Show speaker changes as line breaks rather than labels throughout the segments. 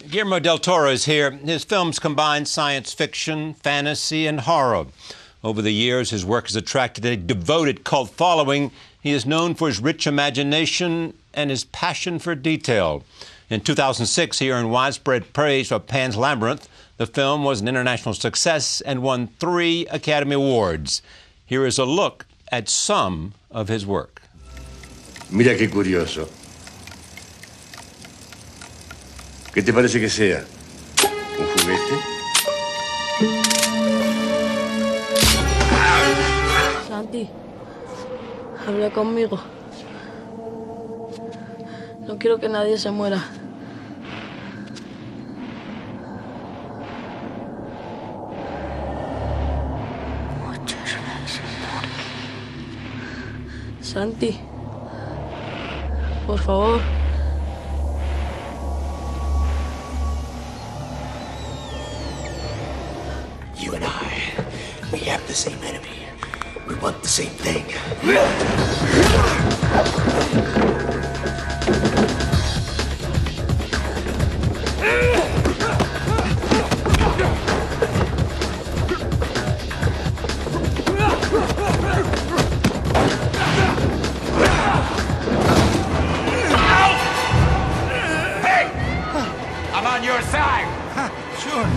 Guillermo del Toro is here. His films combine science fiction, fantasy, and horror. Over the years, his work has attracted a devoted cult following. He is known for his rich imagination and his passion for detail. In 2006, he earned widespread praise for Pan's Labyrinth. The film was an international success and won 3 Academy Awards. Here is a look at some of his work.
Mira qué curioso. ¿Qué te parece que sea? ¿Un juguete?
Santi, habla conmigo. No quiero que nadie se muera. Muchas veces morí. Santi, por favor.
You and I, we have the same enemy. We want the same thing.
Hey! I'm on your side.
Sure.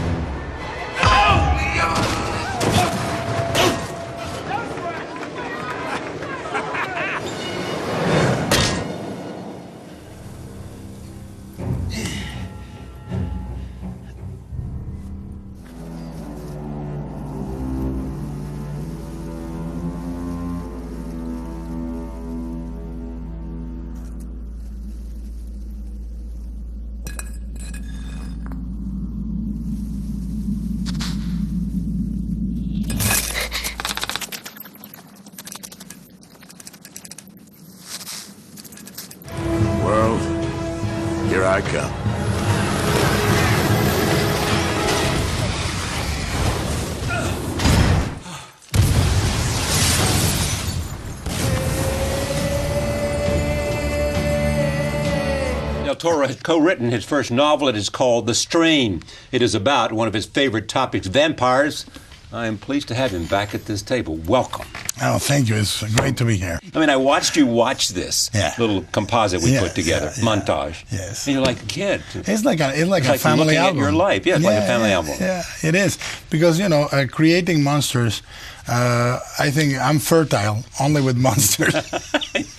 Here I come.
Del Toro has co-written his first novel. It is called The Strain. It is about one of his favorite topics, vampires. I am pleased to have him back at this table. Welcome.
Oh, thank you. It's great to be here.
I mean, I watched you watch this little composite we put together, montage.
Yes.
And you're like a kid.
It's like a family album.
At your life. Yeah, it's like a family album.
Yeah, it is. Because, creating monsters, I think I'm fertile only with monsters.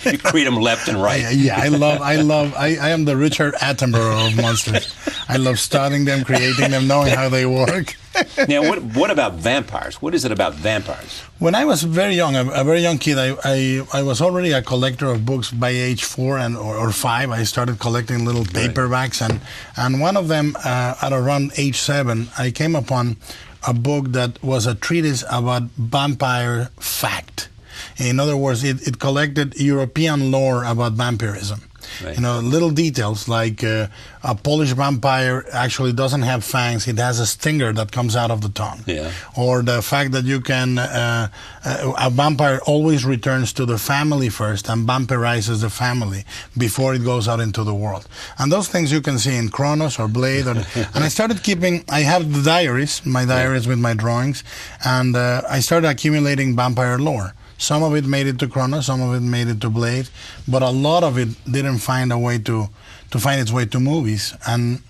You create them left and right.
I am the Richard Attenborough of monsters. I love studying them, creating them, knowing how they work.
Now, what about vampires? What is it about vampires?
When I was very young, a very young kid, I was already a collector of books by age 4 or 5. I started collecting little paperbacks, and one of them, at around age 7, I came upon a book that was a treatise about vampire fact. In other words, it collected European lore about vampirism. Right. Little details like a Polish vampire actually doesn't have fangs; it has a stinger that comes out of the tongue. Yeah. Or the fact that you can a vampire always returns to the family first and vampirizes the family before it goes out into the world. And those things you can see in Cronos or Blade. And I started keeping. I have the diaries, my diaries with my drawings, and I started accumulating vampire lore. Some of it made it to Cronos, some of it made it to Blade, but a lot of it didn't find a way to find its way to movies. And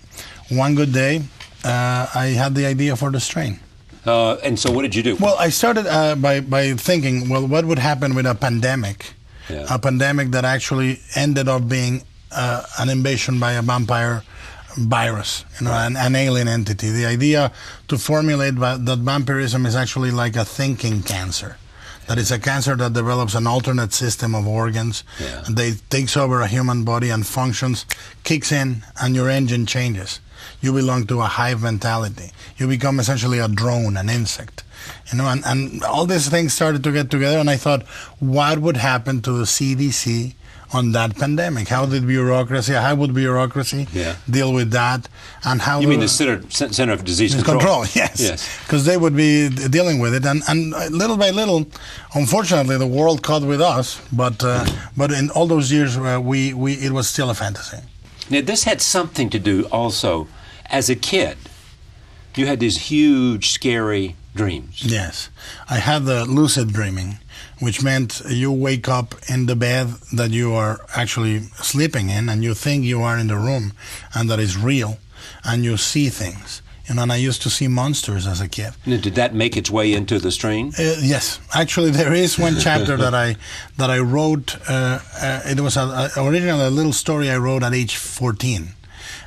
one good day, I had the idea for The Strain.
And so what did you do?
Well, I started by thinking, well, what would happen with a pandemic? Yeah. A pandemic that actually ended up being an invasion by a vampire virus, an alien entity. The idea to formulate that vampirism is actually like a thinking cancer. That it's a cancer that develops an alternate system of organs. Yeah. And they takes over a human body and functions, kicks in, and your engine changes. You belong to a hive mentality. You become essentially a drone, an insect. And all these things started to get together, and I thought, what would happen to the CDC on that pandemic? How would bureaucracy deal with that? And how
you mean the Center of Disease Control?
Yes. Because they would be dealing with it, and little by little, unfortunately, the world caught with us. But in all those years, it was still a fantasy.
Now, this had something to do also As a kid, you had these huge, scary dreams.
Yes. I had the lucid dreaming, which meant you wake up in the bed that you are actually sleeping in, and you think you are in the room and that is real, and you see things. You know, and I used to see monsters as a kid.
Did that make its way into the screen?
Yes, actually, there is one chapter that I wrote. It was originally a little story I wrote at age 14,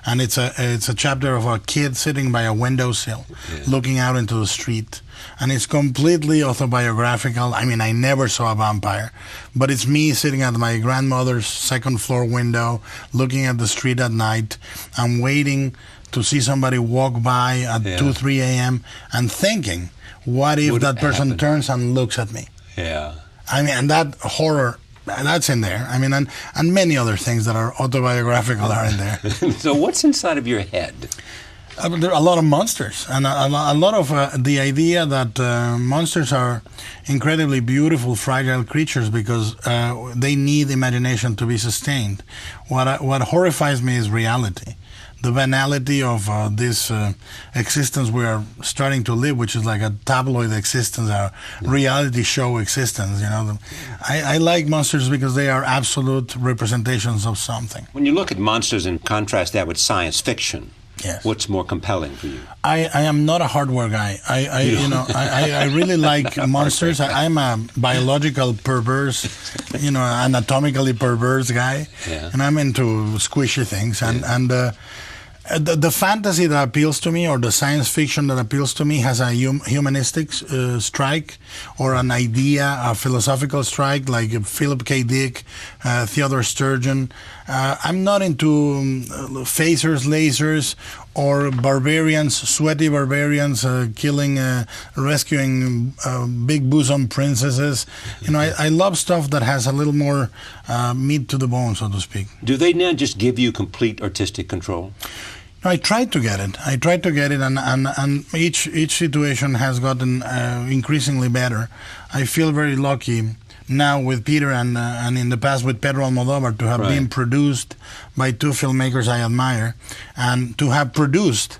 and it's a chapter of a kid sitting by a windowsill, looking out into the street, and it's completely autobiographical. I mean, I never saw a vampire, but it's me sitting at my grandmother's second floor window, looking at the street at night, and waiting to see somebody walk by at 2, 3 a.m. and thinking, what if that person turns and looks at me?
Yeah.
I mean, and that horror, that's in there. I mean, and many other things that are autobiographical are in there.
So what's inside of your head?
There are a lot of monsters, and a lot of the idea that monsters are incredibly beautiful, fragile creatures because they need imagination to be sustained. What horrifies me is reality. The banality of this existence we are starting to live, which is like a tabloid existence, a reality show existence. You know, I like monsters because they are absolute representations of something.
When you look at monsters and contrast that with science fiction,
yes,
what's more compelling for you?
I am not a hardware guy. I really like monsters. I'm a biological perverse, anatomically perverse guy, and I'm into squishy things and. The fantasy that appeals to me, or the science fiction that appeals to me, has a humanistic strike, or an idea, a philosophical strike, like Philip K. Dick, Theodore Sturgeon. I'm not into phasers, lasers, or barbarians, sweaty barbarians killing, rescuing big bosom princesses. I love stuff that has a little more meat to the bone, so to speak.
Do they now just give you complete artistic control?
No, I tried to get it, and each situation has gotten increasingly better. I feel very lucky now with Peter and in the past with Pedro Almodóvar to have been produced by two filmmakers I admire, and to have produced,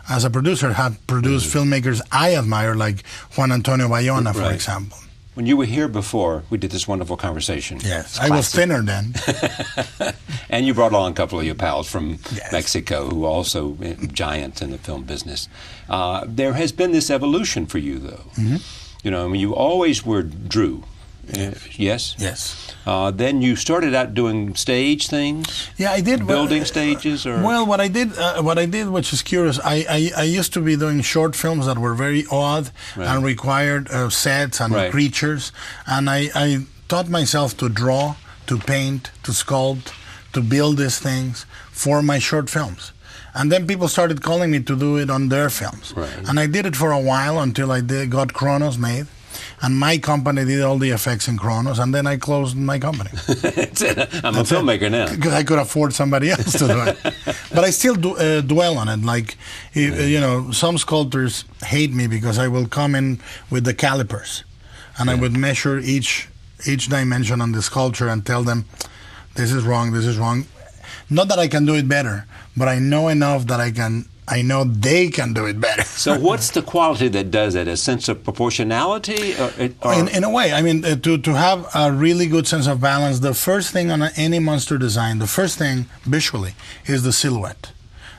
as a producer, have produced filmmakers I admire, like Juan Antonio Bayona, for example.
When you were here before, we did this wonderful conversation.
Yes, I was thinner then.
And you brought along a couple of your pals from Mexico who are also giants in the film business. There has been this evolution for you, though. Mm-hmm. You always were Drew. Yes?
Yes.
Then you started out doing stage things?
Yeah, I did.
Building stages? Or?
Well, what I did, which is curious, I used to be doing short films that were very odd and required sets and creatures. And I taught myself to draw, to paint, to sculpt, to build these things for my short films. And then people started calling me to do it on their films. Right. And I did it for a while until I got Cronos made. And my company did all the effects in Cronos, and then I closed my company.
I'm a filmmaker now.
Because I could afford somebody else to do it. But I still dwell on it. Like, some sculptors hate me because I will come in with the calipers, and I would measure each dimension on the sculpture and tell them, this is wrong, this is wrong. Not that I can do it better, but I know enough that I know they can do it better.
So what's the quality that does it? A sense of proportionality?
In a way. I mean, to have a really good sense of balance, the first thing on any monster design, the first thing visually, is the silhouette.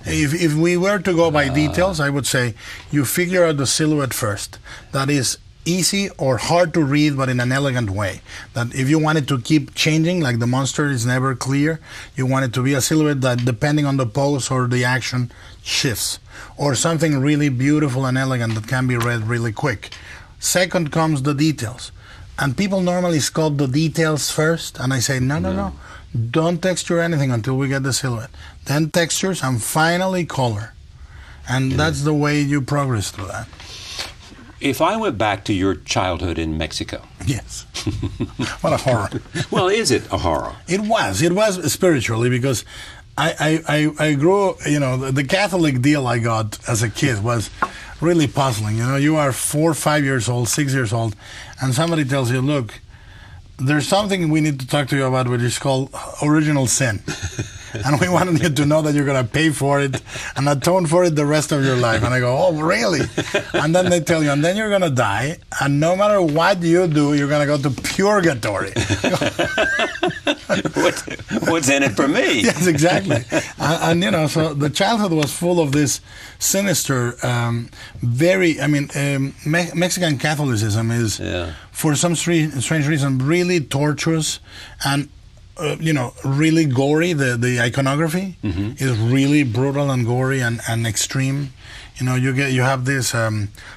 If we were to go by details, I would say you figure out the silhouette first. That is easy or hard to read, but in an elegant way. That if you want it to keep changing, like the monster is never clear, you want it to be a silhouette that, depending on the pose or the action, shifts. Or something really beautiful and elegant that can be read really quick. Second comes the details. And people normally sculpt the details first, and I say, no. Don't texture anything until we get the silhouette. Then textures, and finally color. And that's the way you progress through that.
If I went back to your childhood in Mexico.
Yes. What a horror.
Well, is it a horror?
It was spiritually, because I grew, the Catholic deal I got as a kid was really puzzling. You are 4, 5 years old, 6 years old, and somebody tells you, look, there's something we need to talk to you about, which is called original sin. and we wanted you to know that you're going to pay for it and atone for it the rest of your life. And I go, oh, really? And then they tell you, and then you're going to die, and no matter what you do, you're going to go to purgatory.
What's in it for me?
Yes, exactly. And you know, so the childhood was full of this sinister, Mexican Catholicism is, for some strange reason, really torturous and, really gory. The iconography is really brutal and gory and extreme. You know, you have these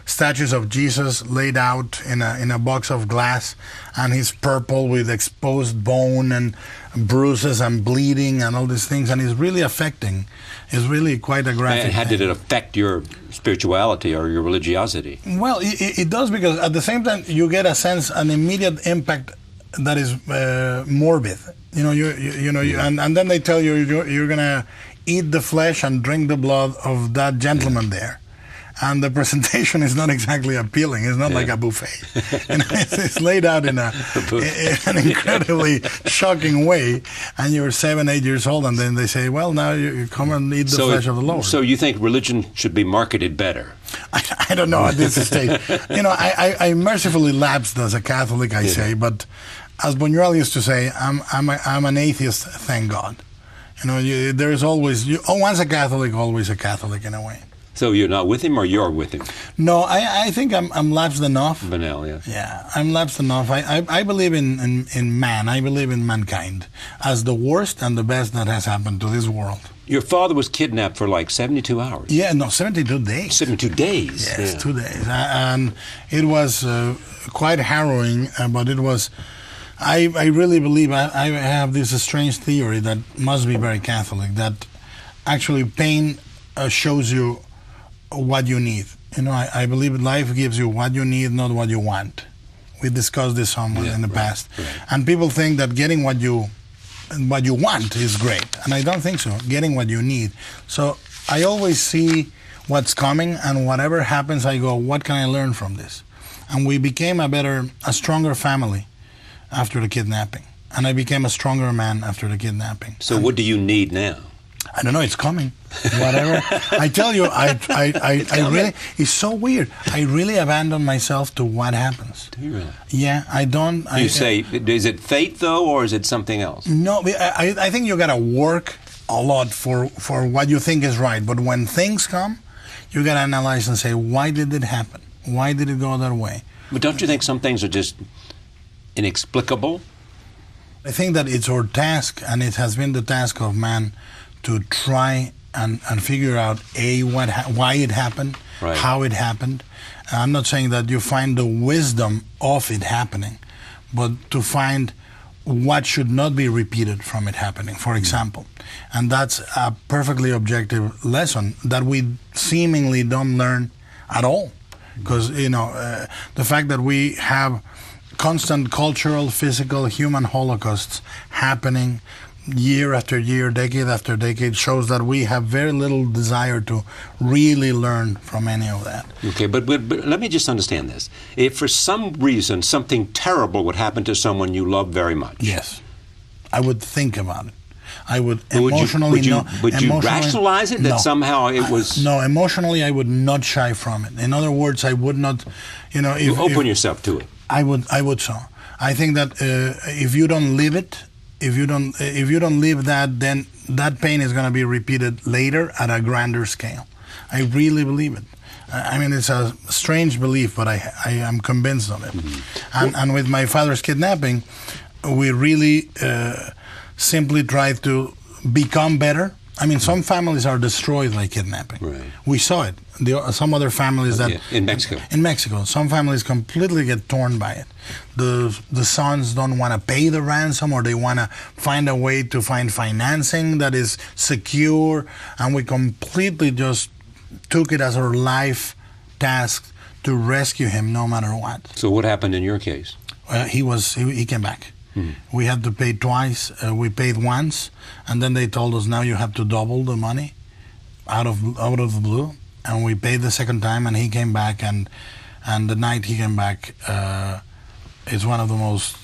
statues of Jesus laid out in a box of glass, and he's purple with exposed bone and bruises and bleeding and all these things, and it's really affecting. It's really quite a graphic.
And how did it affect your spirituality or your religiosity?
Well, it does, because at the same time you get an immediate impact that is morbid. You know, and then they tell you you're gonna eat the flesh and drink the blood of that gentleman there. And the presentation is not exactly appealing. It's not like a buffet. It's laid out in an incredibly shocking way. And you're 7, 8 years old, and then they say, well, now you come and eat the flesh of the Lord.
So you think religion should be marketed better?
I don't know at this stage. You know, I mercifully lapsed as a Catholic, I say, but as Buñuel used to say, I'm an atheist, thank God. You know, there is always, once a Catholic, always a Catholic in a way.
So you're not with him, or you're with him?
No, I think I'm lapsed enough.
Vanel, yeah.
Yeah, I'm lapsed enough. I believe in man. I believe in mankind as the worst and the best that has happened to this world.
Your father was kidnapped for like 72 hours.
Yeah, no, 72 days.
72 days?
Yes,
yeah.
2 days. And it was quite harrowing, but it was... I really believe, I have this strange theory that must be very Catholic, that actually pain shows you what you need. You know, I believe life gives you what you need, not what you want. We discussed this somewhere in the past. Right. And people think that getting what you want is great. And I don't think so. Getting what you need. So I always see what's coming, and whatever happens, I go, what can I learn from this? And we became a stronger family after the kidnapping. And I became a stronger man after the kidnapping.
So what do you need now?
I don't know, it's coming. Whatever. I tell you, I really, it's so weird. I really abandon myself to what happens.
Do you really?
Yeah, I don't.
You say, is it fate though, or is it something else?
No, I think you gotta work a lot for what you think is right. But when things come, you gotta analyze and say, why did it happen? Why did it go that way?
But don't you think some things are just inexplicable?
I think that it's our task, and it has been the task of man, to try and figure out why it happened, right, how it happened. I'm not saying that you find the wisdom of it happening, but to find what should not be repeated from it happening, for example. And that's a perfectly objective lesson that we seemingly don't learn at all. Because, you know, the fact that we have constant cultural, physical, human holocausts happening year after year, decade after decade, shows that we have very little desire to really learn from any of that.
Okay, but let me just understand this. If for some reason something terrible would happen to someone you love very much.
Yes. I would think about it. I would emotionally...
Would you rationalize it, that
no.
Somehow it was...
No, emotionally I would not shy from it. In other words, I would not, you know...
You open yourself to it.
I would so. I think that if you don't live it, if you don't live that, then that pain is going to be repeated later at a grander scale. I really believe it. I mean, it's a strange belief, but I am convinced of it. Mm-hmm. And with my father's kidnapping, we really simply tried to become better. I mean, some families are destroyed by kidnapping. Right. We saw it. Some other families that...
In Mexico.
In Mexico. Some families completely get torn by it. The sons don't want to pay the ransom, or they want to find a way to find financing that is secure. And we completely just took it as our life task to rescue him no matter what.
So what happened in your case?
He came back. We had to pay twice. We paid once, and then they told us, now you have to double the money out of the blue. And we paid the second time, and he came back, and the night he came back is one of the most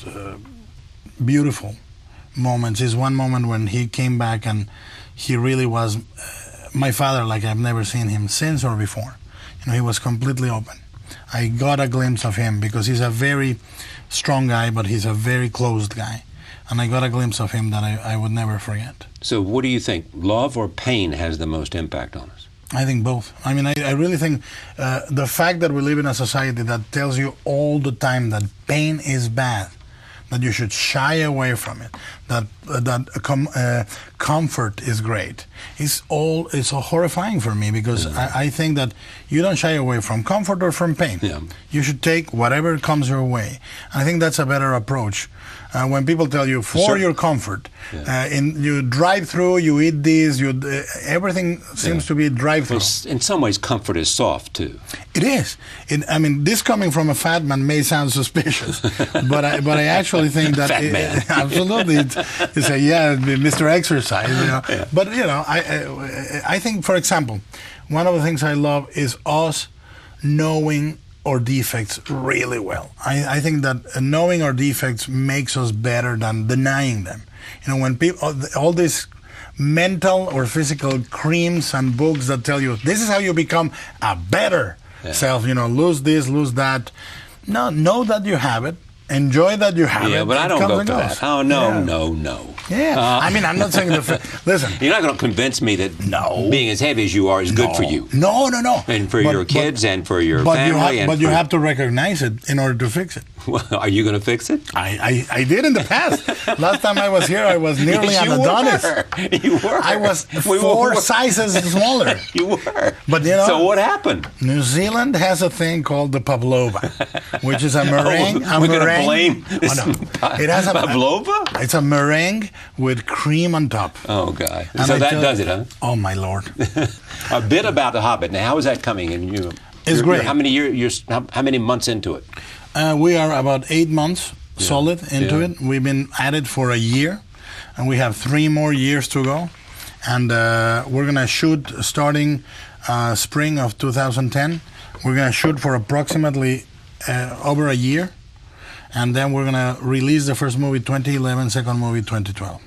beautiful moments is one moment when he came back and he really was my father like I've never seen him since or before. He was completely open. I got a glimpse of him because he's a very strong guy, but he's a very closed guy. And I got a glimpse of him that I would never forget.
So what do you think? Love or pain has the most impact on us?
I think both. I mean, I really think the fact that we live in a society that tells you all the time that pain is bad, that you should shy away from it, that comfort is great. It's so horrifying for me because I think that you don't shy away from comfort or from pain.
Yeah.
You should take whatever comes your way. I think that's a better approach. When people tell you for your comfort, you drive through, you eat this, everything seems to be drive-through.
Well, in some ways, comfort is soft too.
It is. I mean, this coming from a fat man may sound suspicious, but I actually think that
fat man.
Absolutely. It's Mr. Exercise.
Yeah.
But I think, for example, one of the things I love is us knowing our defects really well. I think that knowing our defects makes us better than denying them. When people, all these mental or physical creams and books that tell you this is how you become a better self, lose this, lose that. No, know that you have it. Enjoy that you have it.
Yeah, but I don't go for that. Oh, no.
Yeah, I mean, I'm not saying listen.
You're not going to convince me that being as heavy as you are is good for you.
No.
And for your kids and for your family.
But you have to recognize it in order to fix it.
Well, are you going to fix it?
I did in the past. Last time I was here, I was nearly an Adonis.
You were.
I was four sizes smaller.
You were.
But
so what happened?
New Zealand has a thing called the pavlova, which is a meringue.
We're going to blame this.
It has a
pavlova?
It's a meringue with cream on top.
Oh, God. And so that does it, huh?
Oh, my Lord.
A bit about The Hobbit. Now, how is that coming?
It's great.
How many months into it?
We are about 8 months solid into it. We've been at it for a year, and we have 3 more years to go. And we're going to shoot starting spring of 2010. We're going to shoot for approximately over a year. And then we're going to release the first movie 2011, second movie 2012.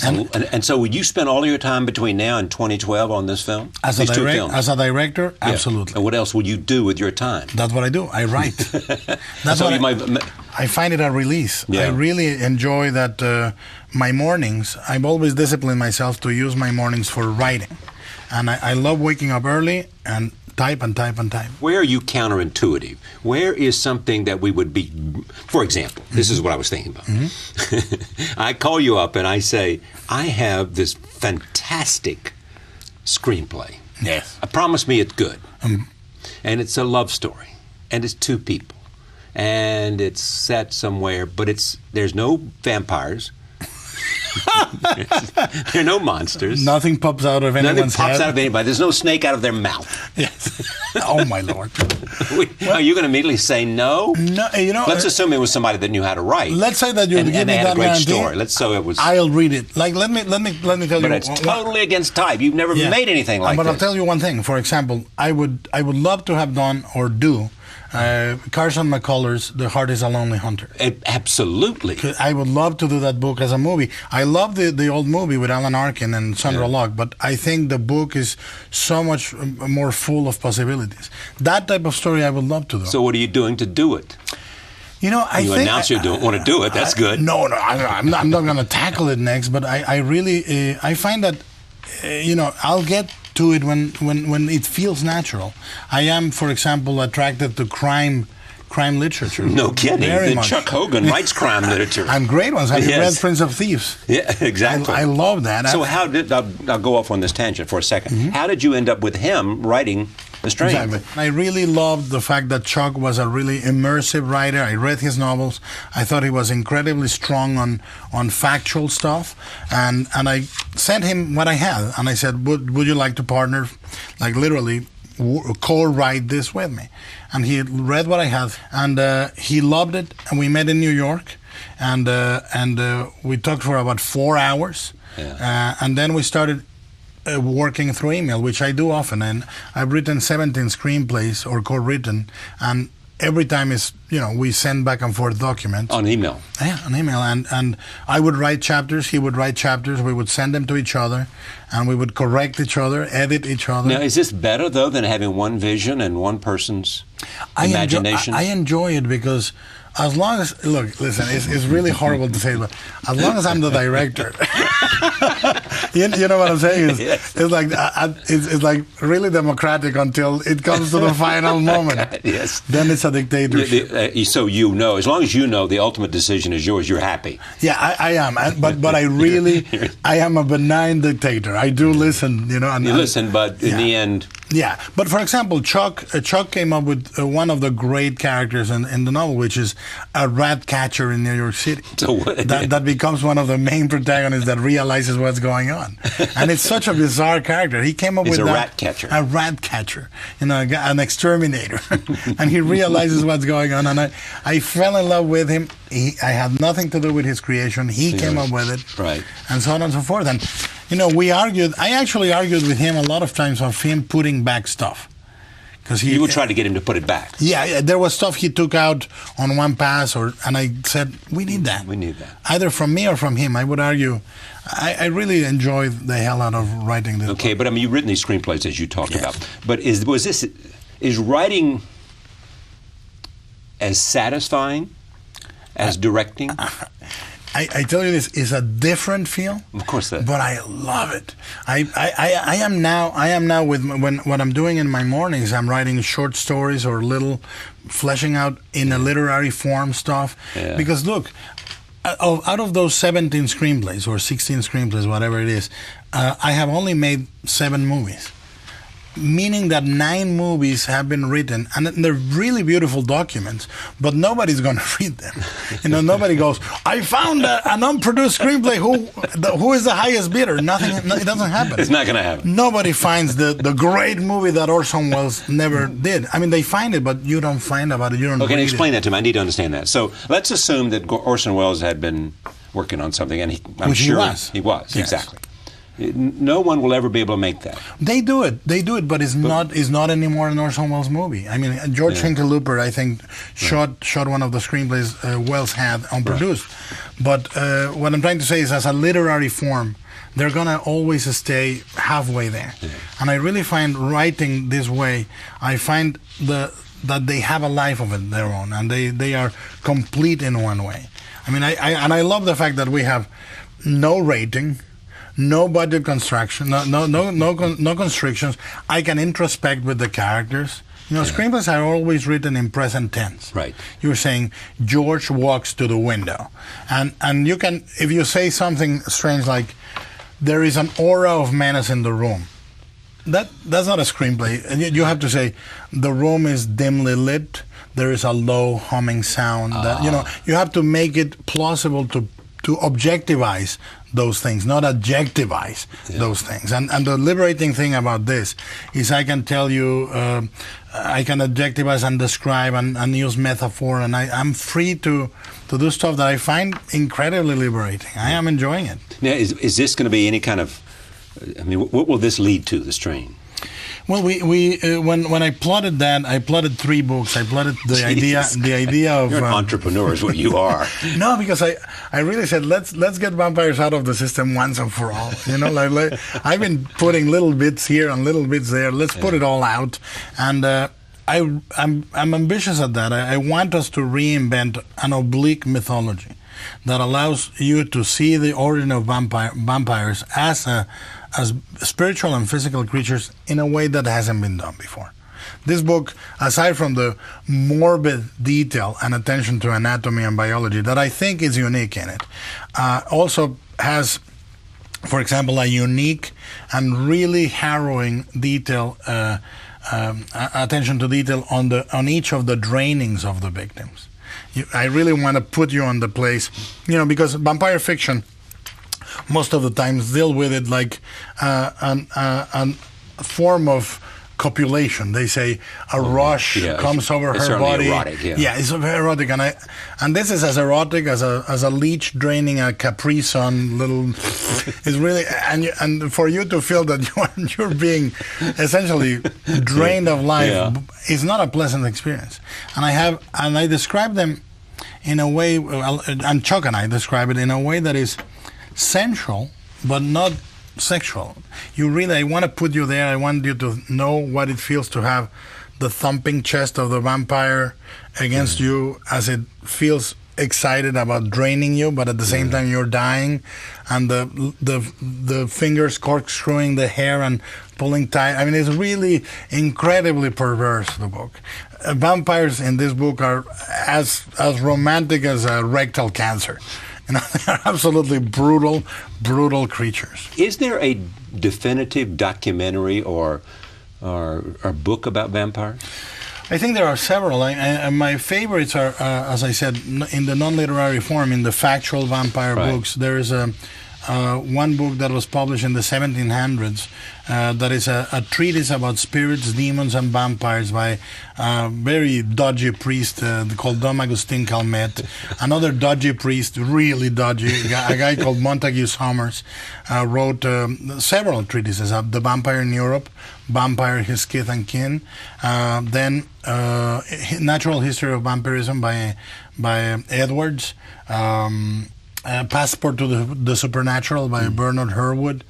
And so would you spend all of your time between now and 2012 on this film?
As a director, absolutely.
And what else would you do with your time?
That's what I do. I write. I find it a release. Yeah. I really enjoy that my mornings, I've always disciplined myself to use my mornings for writing. And I love waking up early and type and type and type.
Where are you counterintuitive? Where is something that we would be, for example, this is what I was thinking about. I call you up and I say, I have this fantastic screenplay.
Yes.
Promise me it's good. And it's a love story. And it's 2 people. And it's set somewhere, but there's no vampires. There are no monsters.
Nothing pops out of anyone's head.
Nothing pops out of anybody. There's no snake out of their mouth.
Yes. Oh, my Lord.
Are you going to immediately say no?
No,
Let's assume it was somebody that knew how to write.
Let's say that you're giving
me that
a great
story. It was.
I'll read it. Like, let me tell you.
But it's totally against type. You've never made anything like that.
But I'll tell you one thing. For example, I would love to have done or do Carson McCullers' The Heart is a Lonely Hunter.
Absolutely.
I would love to do that book as a movie. I love the old movie with Alan Arkin and Sandra Locke, but I think the book is so much more full of possibilities. That type of story I would love to do.
So what are you doing to do it?
You
announce you want to do it. That's good.
No, I'm not going to tackle it next, but I really I find that I'll get to it when it feels natural. I am, for example, attracted to crime literature.
No kidding.
Very much.
Chuck Hogan writes crime literature.
And great ones. Have you read Prince of Thieves?
Yeah, exactly.
I love that.
So I'll go off on this tangent for a second. How did you end up with him writing The Strain?
Exactly. I really loved the fact that Chuck was a really immersive writer. I read his novels. I thought he was incredibly strong on factual stuff. And I sent him what I had. And I said, would you like to partner, like literally, co-write this with me? And he read what I had, and he loved it. And we met in New York, and we talked for about 4 hours. Yeah. And then we started working through email, which I do often. And I've written 17 screenplays or co-written, and every time is, we send back and forth documents.
On email.
Yeah, on email. And I would write chapters, he would write chapters, we would send them to each other, and we would correct each other, edit each other.
Now, is this better, though, than having one vision and one person's imagination?
I enjoy it because as long as, look, listen, it's really horrible to say, but as long as I'm the director, you know what I'm saying? It's like it's like really democratic until it comes to the final moment.
Yes.
Then it's a dictatorship.
So as long as you know the ultimate decision is yours, you're happy.
Yeah, I am. But I really, I am a benign dictator. I do listen, And,
you listen, but in the end...
Yeah, but for example, Chuck came up with one of the great characters in the novel, which is a rat catcher in New York City. So that becomes one of the main protagonists that realizes what's going on, and it's such a bizarre character. He came up with
rat catcher,
a rat catcher, an exterminator, and he realizes what's going on. And I fell in love with him. I had nothing to do with his creation. He came up with it,
right,
and so on and so forth. And we argued. I actually argued with him a lot of times of him putting back stuff. Because
you would try to get him to put it back.
Yeah, there was stuff he took out on one pass, and I said, we need that.
We need that.
Either from me or from him. I would argue. I really enjoyed the hell out of writing this book.
But you've written these screenplays as you talked about. But is writing as satisfying as directing?
I tell you, this is a different feel.
Of course, but
I love it. I am now with what I'm doing in my mornings. I'm writing short stories or little fleshing out in a literary form stuff. Yeah. Because look, out of those 17 screenplays or 16 screenplays, whatever it is, I have only made 7 movies. Meaning that 9 movies have been written, and they're really beautiful documents, but nobody's going to read them. Nobody goes, I found an unproduced screenplay. Who is the highest bidder? Nothing. It doesn't happen.
It's not going to happen.
Nobody finds the great movie that Orson Welles never did. I mean, they find it, but you don't find about it. You don't.
Okay, explain that to me. I need to understand that. So let's assume that Orson Welles had been working on something, and I'm sure he was. Yes. Exactly. No one will ever be able to make that.
They do it, but it's not anymore an Orson Welles movie. I mean, George Hinckley-Looper, I think, shot one of the screenplays Welles had unproduced. Right. But what I'm trying to say is, as a literary form, they're gonna always stay halfway there. Yeah. And I really find writing this way, I find that they have a life of their own, and they are complete in one way. I mean, I love the fact that we have no rating. No budget construction, no constrictions. I can introspect with the characters. Screenplays are always written in present tense.
Right.
You're saying George walks to the window, and you can, if you say something strange like, there is an aura of menace in the room. That's not a screenplay. You have to say the room is dimly lit. There is a low humming sound. You have to make it plausible to objectivize those things, not adjectivize those things. And the liberating thing about this is I can tell you, I can adjectivize and describe and use metaphor, and I'm free to do stuff that I find incredibly liberating. I am enjoying it.
Now, is this going to be any kind of, what will this lead to, this train?
Well, when I plotted that, I plotted 3 books. I plotted the idea of...
You're an entrepreneur is what you are.
No, because I really said, let's get vampires out of the system once and for all. Like I've been putting little bits here and little bits there. Let's put it all out. And I'm ambitious at that. I want us to reinvent an oblique mythology that allows you to see the origin of vampires as spiritual and physical creatures in a way that hasn't been done before. This book, aside from the morbid detail and attention to anatomy and biology that I think is unique in it, also has, for example, a unique and really harrowing detail, attention to detail on each of the drainings of the victims. I really want to put you on the place, because vampire fiction most of the times deal with it like a form of copulation. They say a rush comes over her body.
Erotic,
it's very erotic, and this is as erotic as a leech draining a Capri Sun little. It's really and for you to feel that you're being essentially drained of life is not a pleasant experience. And I describe them in a way, and Chuck and I describe it in a way that is sensual but not sexual. I want to put you there. I want you to know what it feels to have the thumping chest of the vampire against you as it feels excited about draining you, but at the same time you're dying, and the fingers corkscrewing the hair and pulling tight. I mean, it's really incredibly perverse, the book. Vampires in this book are as romantic as a rectal cancer. You know, they're absolutely brutal creatures.
Is there a definitive documentary or book about vampires?
I think there are several. My favorites are, as I said, in the non-literary form, in the factual vampire books. There is one book that was published in the 1700s that is a treatise about spirits, demons, and vampires by a very dodgy priest called Dom Agustin Calmet. Another dodgy priest, really dodgy, a guy called Montague Summers, wrote several treatises of the vampire in Europe, Vampire, His Kith and Kin. Then Natural History of Vampirism by Edwards. Passport to the Supernatural by Bernard Herwood.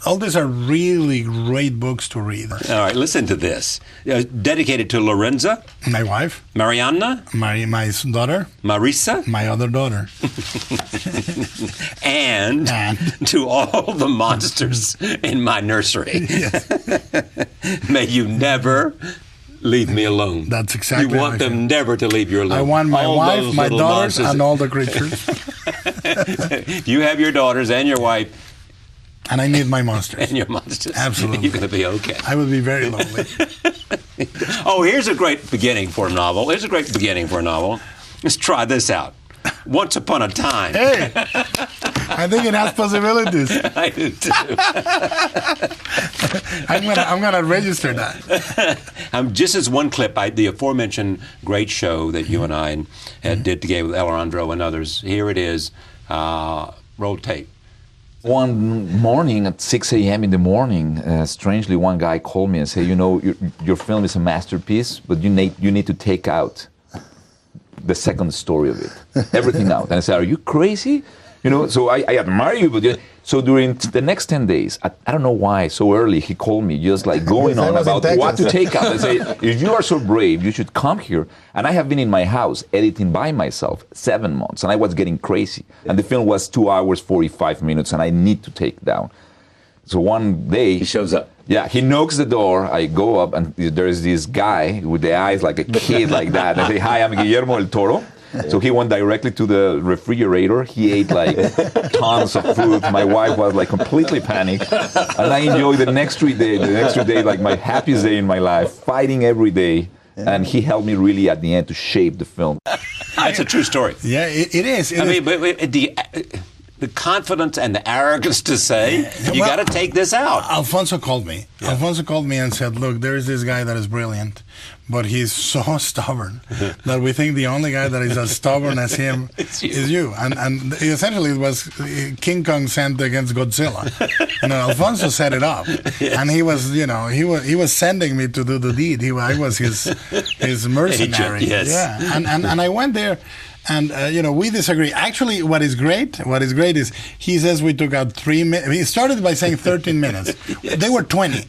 All these are really great books to read.
All right, listen to this. Dedicated to Lorenza.
My wife.
Mariana.
My daughter.
Marisa.
My other daughter.
and to all the monsters in my nursery.
Yes.
May you never leave me alone.
That's exactly.
You want them never to leave you alone.
I want my wife, my daughters, and all the creatures.
You have your daughters and your wife.
And I need my monsters.
And your monsters.
Absolutely.
You're going to be okay.
I would be very lonely.
Oh, here's a great beginning for a novel. Let's try this out. Once upon a time.
Hey, I think it has possibilities.
I do too.
I'm gonna register that.
Just as one clip, the aforementioned great show that you and I did together with Alejandro and others. Here it is. Roll tape.
One morning at 6 a.m. in the morning, strangely, one guy called me and said, "You know, your film is a masterpiece, but you need to take out the second story of it, everything out." And I said, "Are you crazy? You know, so I admire you, but so during the next 10 days, I don't know why so early he called me, just like going on about what to take out. I say, if you are so brave, you should come here. And I have been in my house editing by myself 7 months, and I was getting crazy. And the film was 2 hours, 45 minutes, and I need to take down. So one day
He shows up.
Yeah, he knocks the door. I go up, and there's this guy with the eyes like a kid like that. I say, "Hi, I'm Guillermo del Toro." So he went directly to the refrigerator. He ate like tons of food. My wife was like completely panicked. And I enjoyed the next 3 days like my happiest day in my life, fighting every day. And he helped me really at the end to shape the film.
It's a true story.
Yeah, it is.
I mean, but the confidence and the arrogance to say, you got to take this out.
Alfonso called me. Yeah. Alfonso called me and said, "Look, there is this guy that is brilliant, but he's so stubborn that we think the only guy that is as stubborn as him is you." And essentially it was King Kong sent against Godzilla. You know, Alfonso set it up. Yes. And he was, he was sending me to do the deed. I was his mercenary.
Agent, yes.
Yeah. And I went there. And, we disagree. Actually, what is great is he says we took out 3 minutes. He started by saying 13 minutes. Yes. They were 20.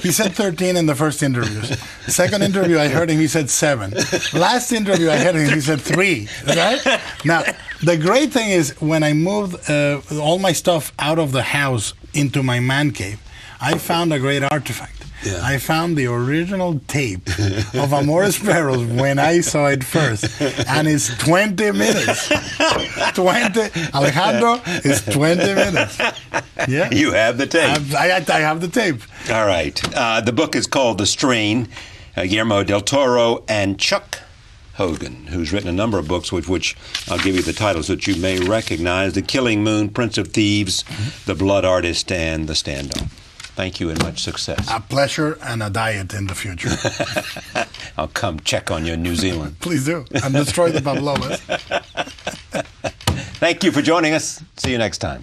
He said 13 in the first interviews. Second interview, I heard him, he said 7. Last interview, I heard him, he said 3. Right? Now, the great thing is when I moved all my stuff out of the house into my man cave, I found a great artifact. Yeah. I found the original tape of Amores Perros when I saw it first, and it's 20 minutes. 20. Alejandro is 20 minutes. Yeah,
you have the tape.
I have the tape.
All right. The book is called The Strain. Guillermo del Toro and Chuck Hogan, who's written a number of books, which I'll give you the titles that you may recognize: The Killing Moon, Prince of Thieves, The Blood Artist, and The Standoff. Thank you and much success.
A pleasure and a diet in the future.
I'll come check on you in New Zealand.
Please do. And destroy the pavlovas.
Thank you for joining us. See you next time.